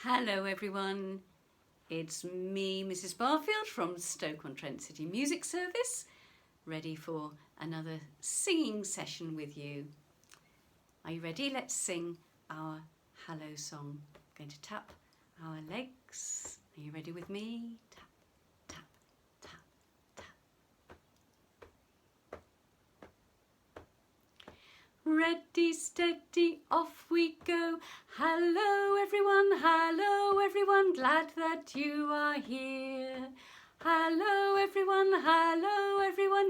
Hello everyone, it's me, Mrs. Barfield from Stoke-on-Trent City Music Service, ready for another singing session with you. Are you ready? Let's sing our hello song. I'm going to tap our legs. Are you ready with me? Tap, tap, tap, tap. Ready, steady, off we go. Hello everyone, glad that you are here. Hello everyone,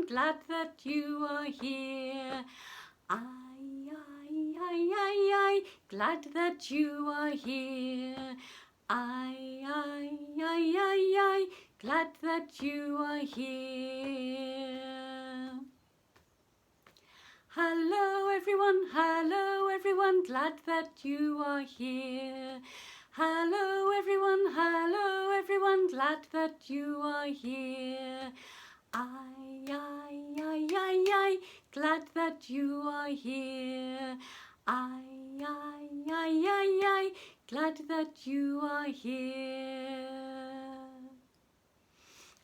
glad that you are here. I, glad that you are here. I, glad that you are here. Hello everyone, glad that you are here. Hello everyone, glad that you are here. I, glad that you are here. I, glad that you are here.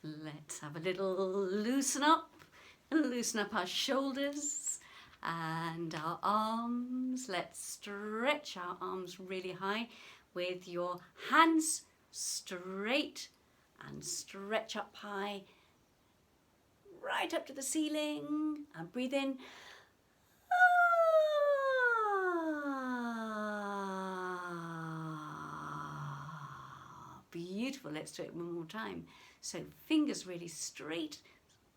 Let's have a little loosen up our shoulders and our arms. Let's stretch our arms really high with your hands straight and stretch up high, right up to the ceiling, and breathe in. Beautiful. Let's do it one more time. So fingers really straight,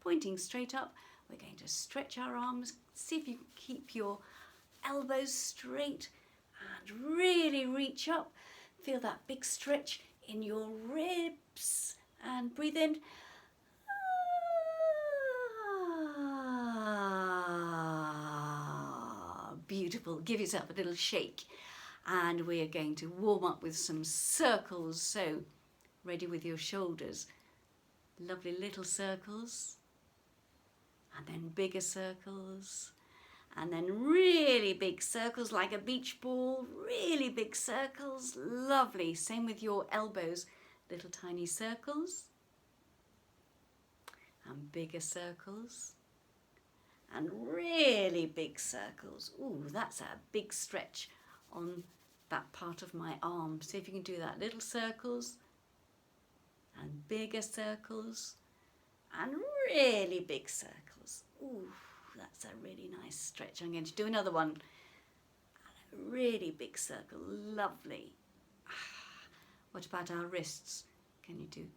pointing straight up. We're going to stretch our arms. See if you can keep your elbows straight and really reach up. Feel that big stretch in your ribs and breathe in. Beautiful. Give yourself a little shake. And we are going to warm up with some circles. So ready with your shoulders. Lovely little circles. And then bigger circles. And then really big circles like a beach ball. Really big circles. Lovely. Same with your elbows. Little tiny circles. And bigger circles. And really big circles. Ooh, that's a big stretch on that part of my arm. See if you can do that. Little circles and bigger circles and really big circles. Ooh, that's a really nice stretch. I'm going to do another one. A really big circle. Lovely. What about our wrists? Can you do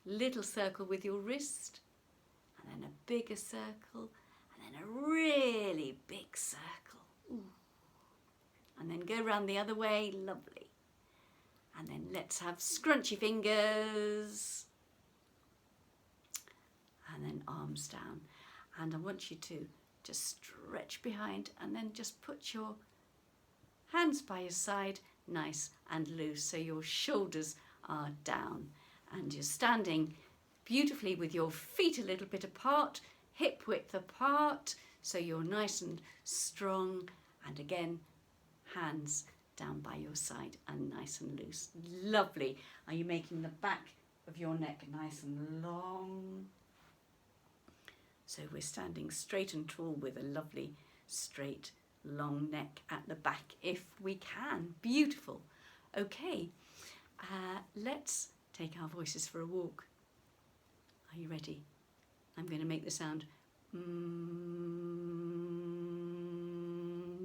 little circle with your wrist and then a bigger circle and then a really big circle. Ooh. And then go around the other way, lovely. And then let's have scrunchy fingers. And then arms down. And I want you to just stretch behind and then just put your hands by your side, nice and loose, so your shoulders are down. And you're standing beautifully with your feet a little bit apart, hip width apart, so you're nice and strong. And again, hands down by your side and nice and loose. Lovely. Are you making the back of your neck nice and long? So we're standing straight and tall with a lovely straight long neck at the back if we can. Beautiful. Okay, let's take our voices for a walk. Are you ready? I'm going to make the sound.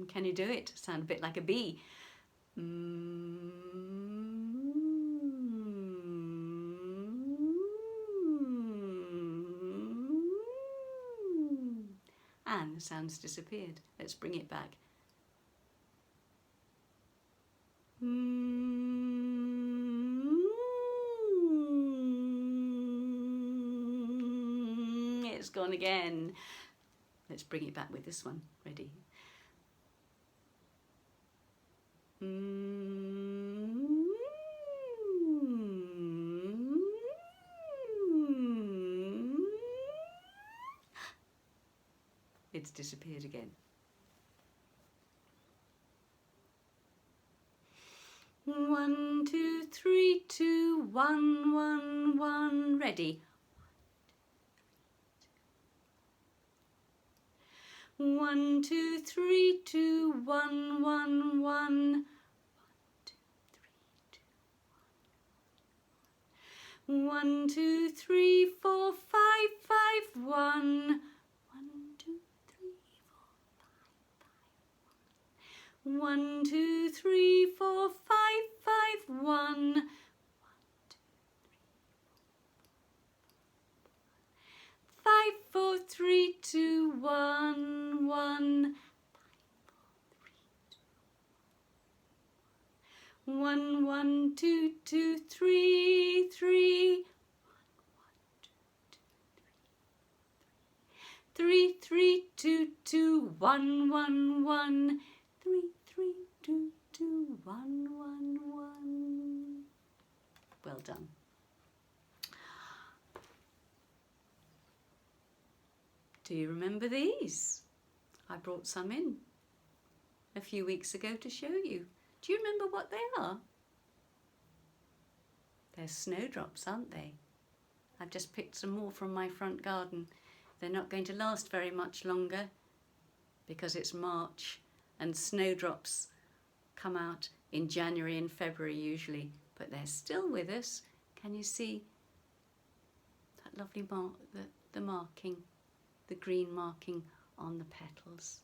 Can you do it? Sound a bit like a bee. And the sound's disappeared. Let's bring it back. It's gone again. Let's bring it back with this one. Ready? It's disappeared again. 1, 2, 3, 2, 1, 1, 1. Ready? 1, 2, 3, 2, 1, 1, 1. 1, 2, 3, 4, 5, 5, 1. 1, 2, 3, 4, 5, 5, 1. 1, 2, 3, 4, 5, 5, 1. 5, 4, 3, 2, 1, 1. 1, 1, 2, 2, 3, 3. 3, 3, 2, 2, 1, 1, 1. 3, 3, 2, 2, 1, 1, 1. Well done. Do you remember these? I brought some in a few weeks ago to show you. Do you remember what they are? They're snowdrops, aren't they? I've just picked some more from my front garden. They're not going to last very much longer because it's March and snowdrops come out in January and February usually, but they're still with us. Can you see that lovely the marking, the green marking on the petals?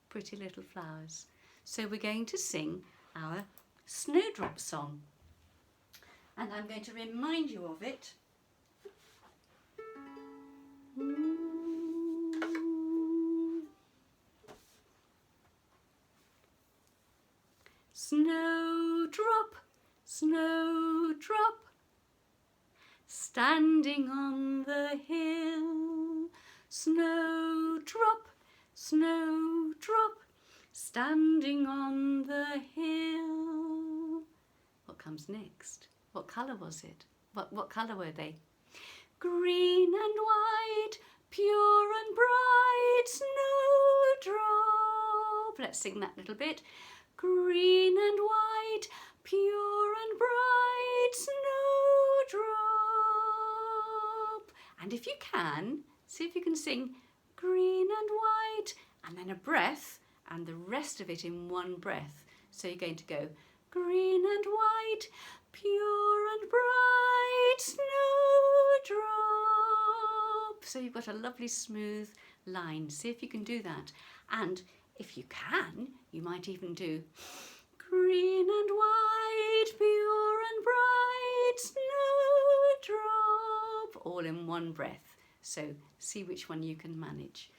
Pretty little flowers. So we're going to sing our snowdrop song, and I'm going to remind you of it. Snowdrop, snowdrop, standing on the hill. Snowdrop, snowdrop, standing on the hill. What comes next? What colour was it? What colour were they? Green and white, pure and bright, snowdrop. Let's sing that little bit. Green and white, pure and bright, snowdrop. And if you can, see if you can sing green and white, and then a breath, and the rest of it in one breath. So you're going to go green and white, pure and bright, snowdrop. So you've got a lovely smooth line. See if you can do that. And if you can, you might even do green and white, pure and bright, snowdrop, all in one breath. So see which one you can manage.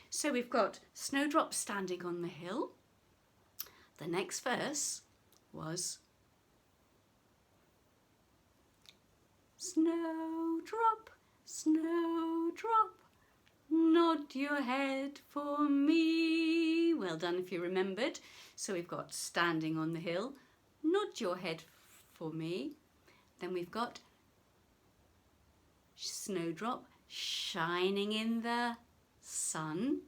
So we've got snowdrop standing on the hill. The next verse was snowdrop, snowdrop, nod your head for me. Well done if you remembered. So we've got standing on the hill, nod your head for me. Then we've got snowdrop shining in the sun.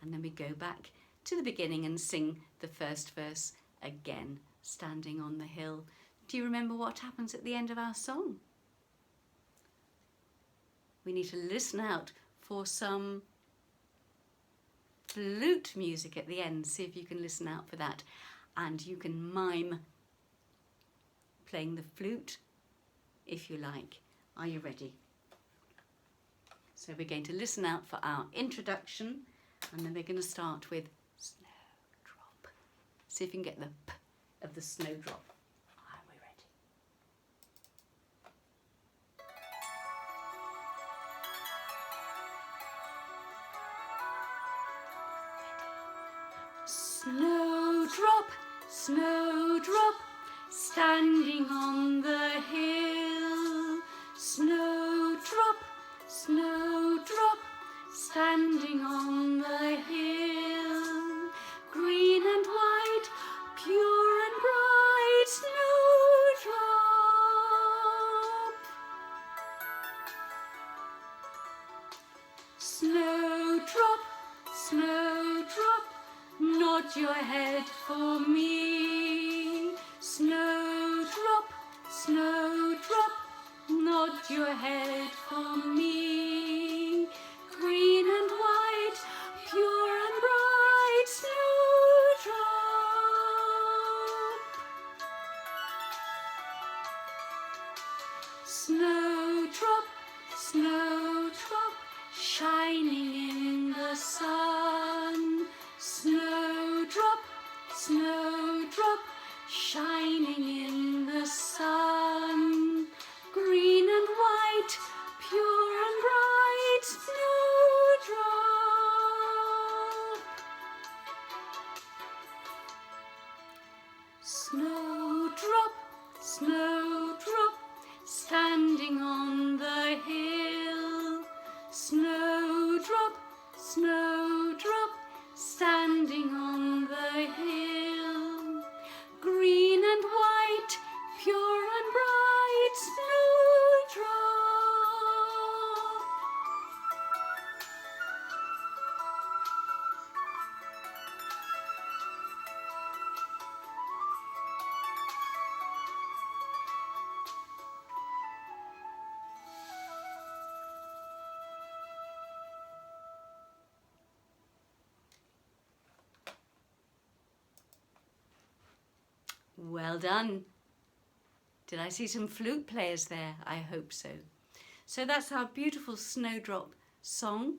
And then we go back to the beginning and sing the first verse again, standing on the hill. Do you remember what happens at the end of our song? We need to listen out for some flute music at the end. See if you can listen out for that. And you can mime playing the flute if you like. Are you ready? So we're going to listen out for our introduction, and then we're going to start with snowdrop. See if you can get the P of the snowdrop. Are we ready? Snowdrop, snowdrop, standing on the hill. Snowdrop, snowdrop, standing on the hill. Green and white, pure and bright, snowdrop. Snowdrop, snowdrop, nod your head for me. Snowdrop, shining in the sun. Snowdrop, snowdrop, shining in the sun. Green and white, pure and bright, snowdrop. Snowdrop, snowdrop, standing on the hill. Snowdrop, snowdrop, standing on the hill. Green and white, pure and bright, snowdrop. Well done. Did I see some flute players there? I hope so. So that's our beautiful Snowdrop song.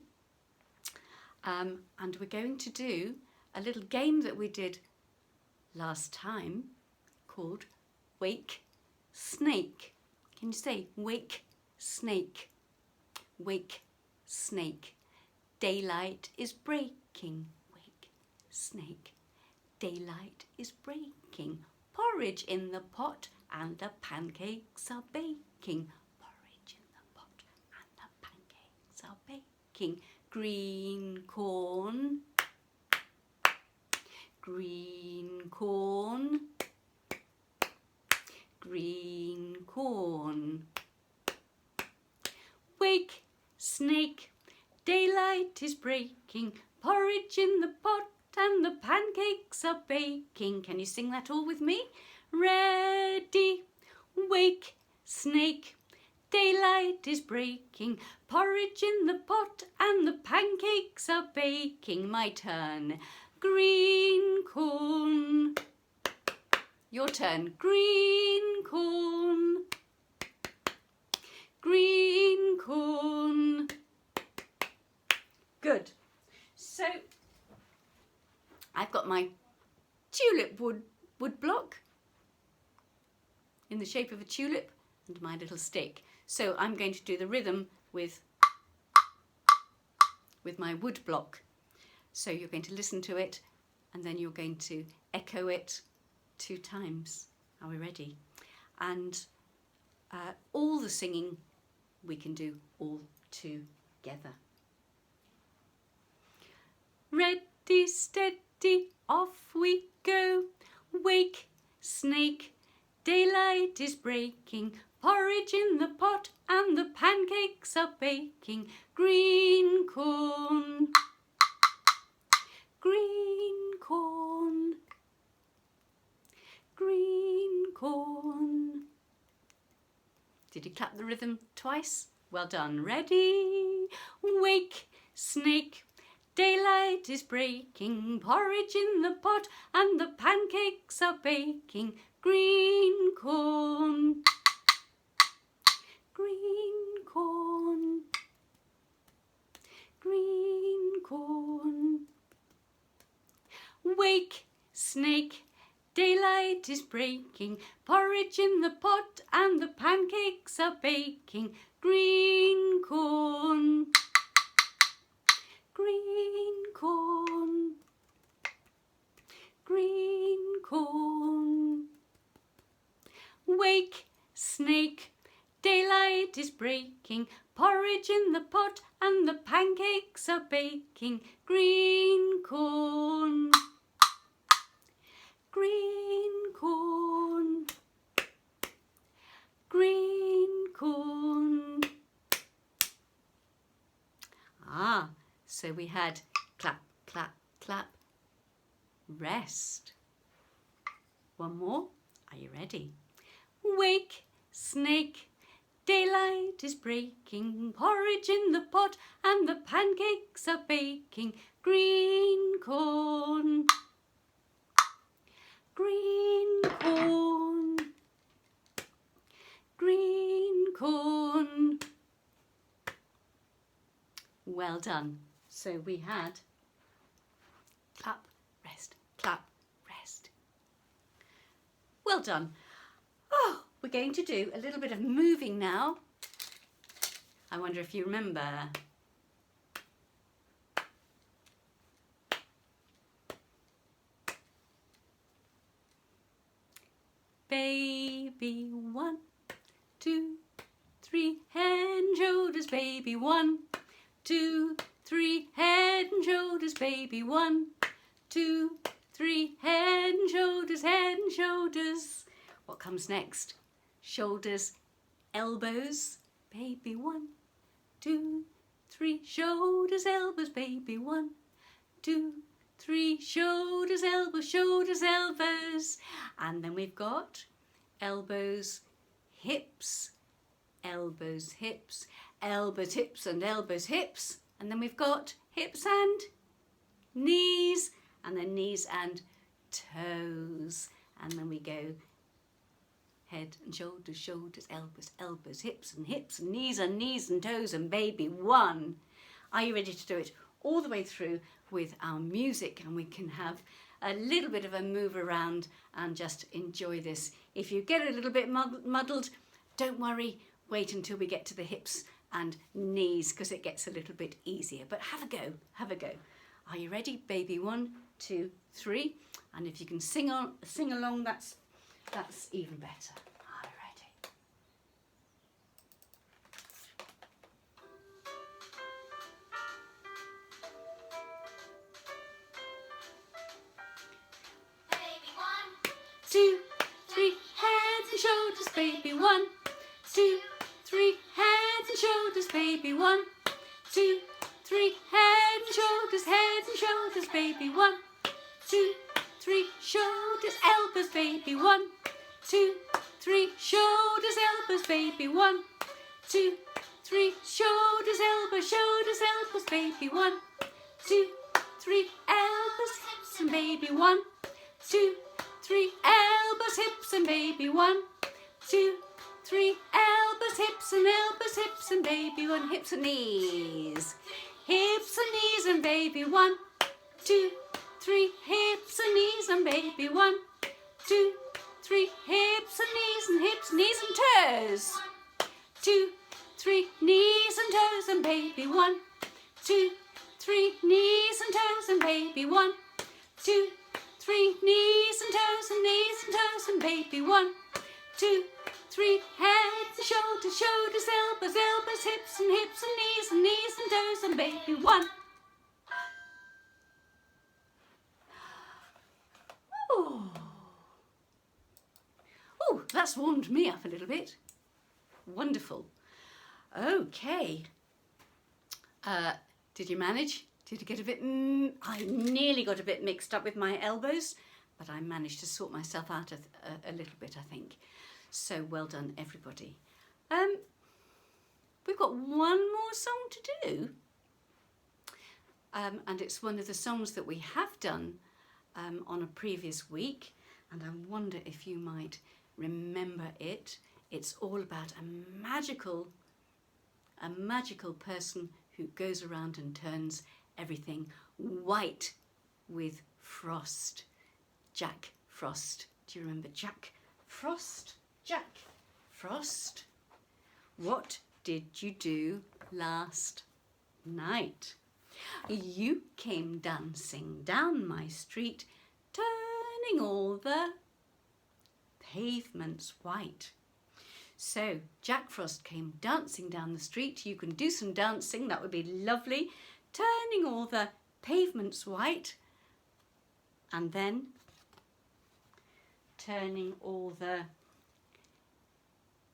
And we're going to do a little game that we did last time called Wake Snake. Can you say wake snake? Wake snake. Daylight is breaking. Wake snake. Daylight is breaking. Porridge in the pot and the pancakes are baking. Porridge in the pot and the pancakes are baking. Green corn. Green corn. Green corn. Wake, snake, daylight is breaking. Porridge in the pot and the pancakes are baking. Can you sing that all with me? Ready, wake, snake, daylight is breaking. Porridge in the pot and the pancakes are baking. My turn. Green corn. Your turn. Green corn. Green corn. Good. So I've got my tulip wood block in the shape of a tulip and my little stick. So I'm going to do the rhythm with my wood block. So you're going to listen to it and then you're going to echo it 2 times. Are we ready? And all the singing we can do all together. Ready, steady, off we go. Wake, snake, daylight is breaking. Porridge in the pot and the pancakes are baking. Green corn. Green corn. Green corn. Did you clap the rhythm twice? Well done. Ready? Wake, snake, daylight is breaking. Porridge in the pot and the pancakes are baking. Green corn. Green corn. Green corn. Wake, snake, daylight is breaking. Porridge in the pot and the pancakes are baking. Green corn. Green corn. Green corn. Wake, snake, daylight is breaking. Porridge in the pot and the pancakes are baking. Green corn. Green corn. Green corn. So we had clap, clap, clap, rest. One more. Are you ready? Wake, snake, daylight is breaking. Porridge in the pot and the pancakes are baking. Green corn. Green corn. Green corn. Well Well done. So we had clap, rest, clap, rest. Well done. Oh, we're going to do a little bit of moving now. I wonder if you remember. Baby 1, 2, 3, head and shoulders, baby 1, 2, 3, head and shoulders, baby 1, 2, 3, head and shoulders, head and shoulders. What comes next? Shoulders, elbows, baby 1, 2, 3, shoulders, elbows, baby 1, 2, 3, shoulders, elbows, shoulders, elbows. And then we've got elbows, hips, elbows, hips, elbows, hips and elbows, hips. And then we've got hips and knees, and then knees and toes. And then we go head and shoulders, shoulders, elbows, elbows, hips and knees and toes and baby 1. Are you ready to do it all the way through with our music, and we can have a little bit of a move around and just enjoy this. If you get a little bit muddled, don't worry, wait until we get to the hips and knees because it gets a little bit easier. But have a go, have a go. Are you ready? Baby 1, 2, 3. And if you can sing along, that's even better. Are you ready? Baby 1, 2, 3, heads and shoulders, baby 1, 2, 3, heads and shoulders, baby 1, 2, 3, head and shoulders, baby 1, 2, 3, shoulders, elbows, baby 1, 2, 3, shoulders, elbows, baby 1, 2, 3, shoulders, elbows, baby 1, 2, 3, elbows, hips and baby 1, 2, 3, elbows, hips and baby 1, 2, 3, elbows, hips and baby 1, hips and knees and baby 1, 2, 3, hips and knees and baby 1, 2, 3, hips and knees and toes, 2, 3, knees and toes and baby 1, 2, 3, knees and toes and baby 1, 2, 3, knees and toes and baby 1, 2, 3, head and shoulders, elbows, hips and knees and toes and baby 1. Oh, that's warmed me up a little bit. Wonderful. Okay. Did you manage? Did you get a bit... I nearly got a bit mixed up with my elbows, but I managed to sort myself out a little bit, I think. So well done, everybody. We've got one more song to do. And it's one of the songs that we have done on a previous week. And I wonder if you might remember it. It's all about a magical person who goes around and turns everything white with frost. Jack Frost. Do you remember Jack Frost? Jack Frost. What did you do last night? You came dancing down my street, turning all the pavements white. So Jack Frost came dancing down the street. You can do some dancing, that would be lovely. Turning all the pavements white, and then turning all the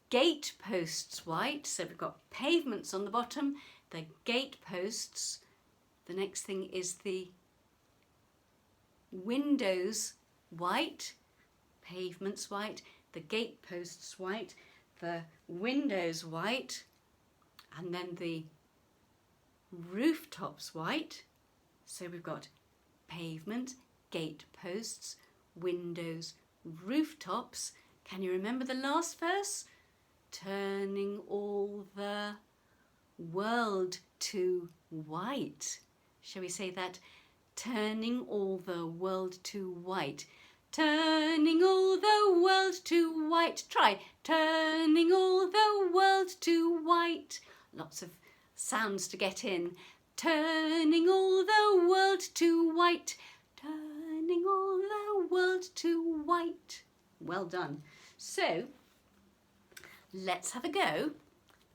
gate posts white. So we've got pavements on the bottom, the gate posts. The next thing is the windows white, pavements white, the gate posts white, the windows white, and then the rooftops white. So we've got pavement, gate posts, windows, rooftops. Can you remember the last verse? Turning all the world to white. Shall we say that? Turning all the world to white. Turning all the world to white. Try. Turning all the world to white. Lots of sounds to get in. Turning all the world to white. Turning all the world to white. Well done. So, let's have a go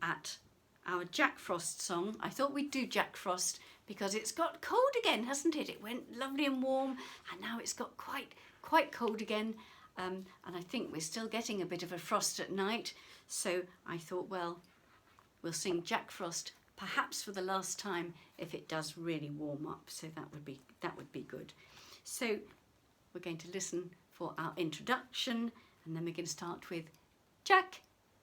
at our Jack Frost song. I thought we'd do Jack Frost because it's got cold again, hasn't it? It went lovely and warm and now it's got quite cold again. And I think we're still getting a bit of a frost at night. So I thought, well, we'll sing Jack Frost perhaps for the last time if it does really warm up. So that would be good. So we're going to listen for our introduction and then we're going to start with Jack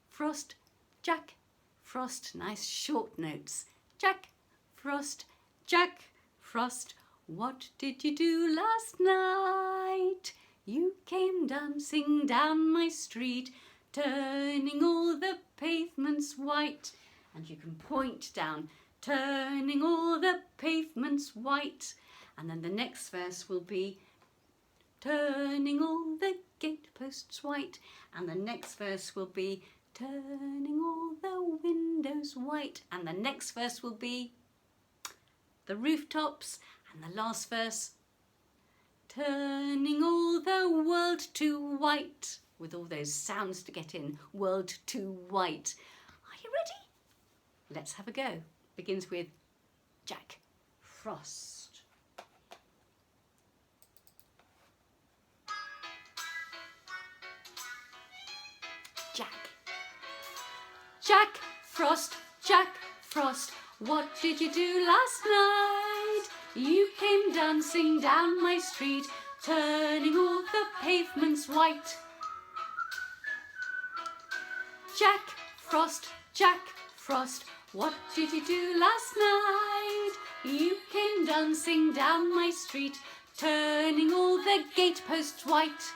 Frost, Jack Frost. Nice short notes. Jack Frost, Jack Frost, what did you do last night? You came dancing down my street, turning all the pavements white. And you can point down, turning all the pavements white. And then the next verse will be turning all the gateposts white. And the next verse will be turning all the windows white. And the next verse will be the rooftops. And the last verse, turning all the world to white. With all those sounds to get in, world to white. Are you ready? Let's have a go. Begins with Jack Frost. Jack. Jack Frost, Jack Frost, what did you do last night? You came dancing down my street, turning all the pavements white. Jack Frost, Jack Frost, what did you do last night? You came dancing down my street, turning all the gateposts white.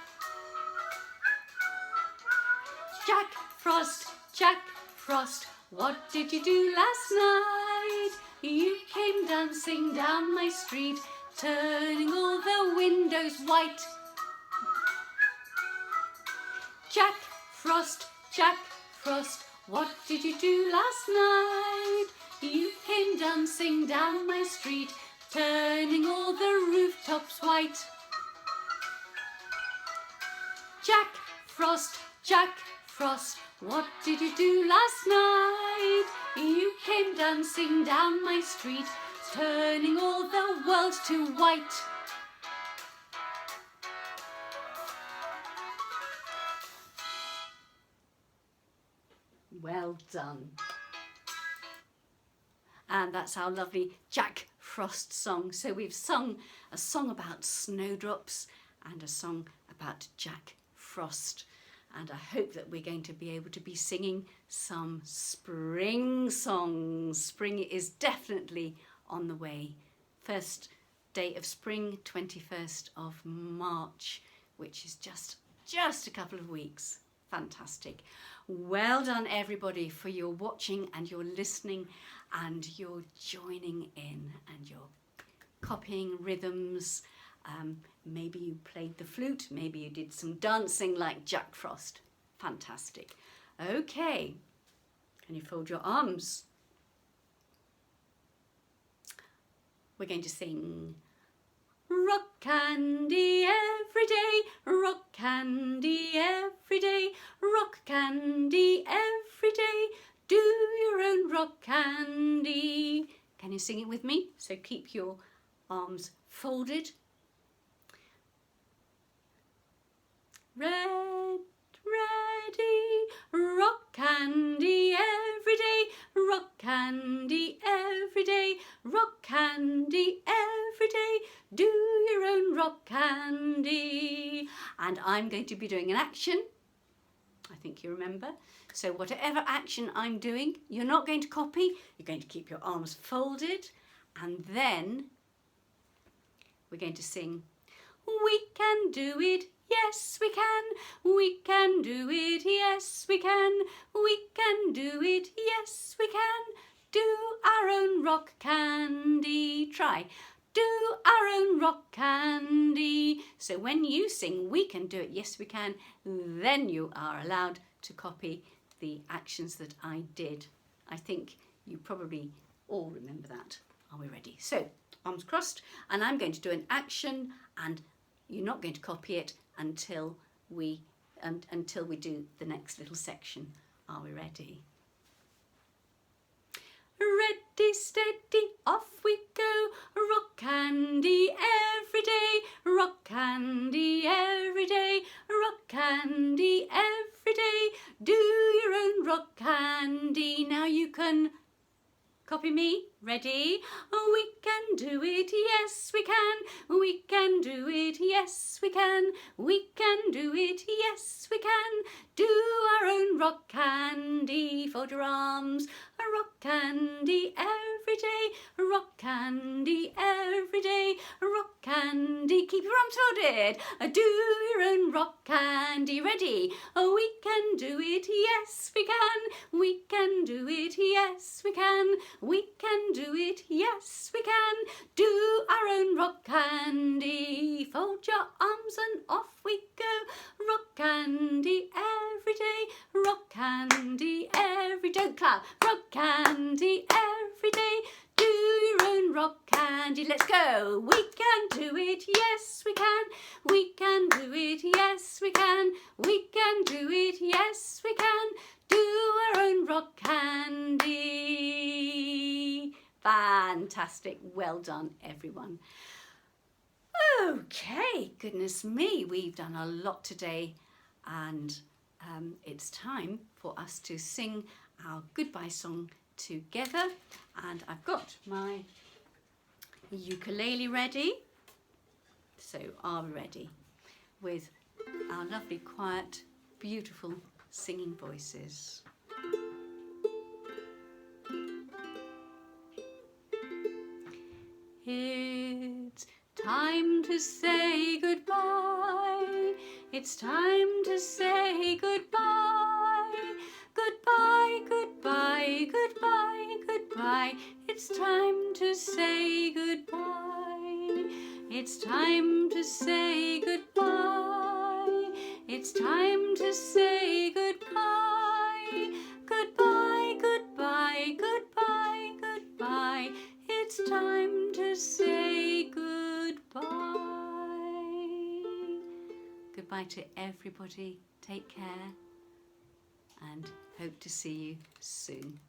Jack Frost, Jack Frost, what did you do last night? You came dancing down my street, turning all the windows white. Jack Frost, Jack Frost, what did you do last night? You came dancing down my street, turning all the rooftops white. Jack Frost, Jack Frost, what did you do last night? You came dancing down my street, turning all the world to white. Well done. And that's our lovely Jack Frost song. So we've sung a song about snowdrops and a song about Jack Frost. And I hope that we're going to be able to be singing some spring songs. Spring is definitely on the way. First day of spring, 21st of March, which is just a couple of weeks. Fantastic. Well done everybody for your watching and your listening and your joining in and your copying rhythms. Maybe you played the flute, maybe you did some dancing like Jack Frost. Fantastic. Okay, can you fold your arms? We're going to sing rock candy every day, rock candy every day, rock candy every day, do your own rock candy. Can you sing it with me? So keep your arms folded. Ready, rock candy every day, rock candy every day, rock candy every day, do your own rock candy. And I'm going to be doing an action, I think you remember. So whatever action I'm doing, you're not going to copy, you're going to keep your arms folded, and then we're going to sing, we can do it. Yes, we can do it, yes, we can do it, yes, we can Do our own rock candy. Try. Do our own rock candy. So when you sing, we can do it. Yes, we can. Then you are allowed to copy the actions that I did. I think you probably all remember that. Are we ready? So, arms crossed, and I'm going to do an action, and you're not going to copy it until we do the next little section. Are we ready? Ready, steady, off we go. Rock candy every day. Rock candy every day. Rock candy every day. Do your own rock candy. Now you can copy me. Ready? We can do it, yes we can. We can do it, yes we can. We can do it, yes we can. Do our own rock candy. Fold your arms. Rock candy every day. Rock candy every day. Rock candy. Keep your arms folded. Do your own rock candy. Ready? We can do it, yes we can. We can do it, yes we can. We can do it, yes we can. Do our own rock candy. Fold your arms and off we go. Rock candy every day. Rock candy every day. Don't clap. Rock candy every day. Do your own rock candy. Let's go. We can do it, yes we can. We can do it, yes we can. We can do it, yes we can. Do our own rock candy. Fantastic. Well done, everyone. Okay, goodness me, we've done a lot today, and it's time for us to sing our goodbye song together. And I've got my ukulele ready. So are we ready? With our lovely, quiet, beautiful singing voices. It's time to say goodbye. It's time to say goodbye. Goodbye, goodbye, goodbye, goodbye. It's time to say goodbye. It's time to say goodbye. It's time to say goodbye. Goodbye, goodbye, goodbye, goodbye. It's time to say goodbye. Goodbye to everybody. Take care and hope to see you soon.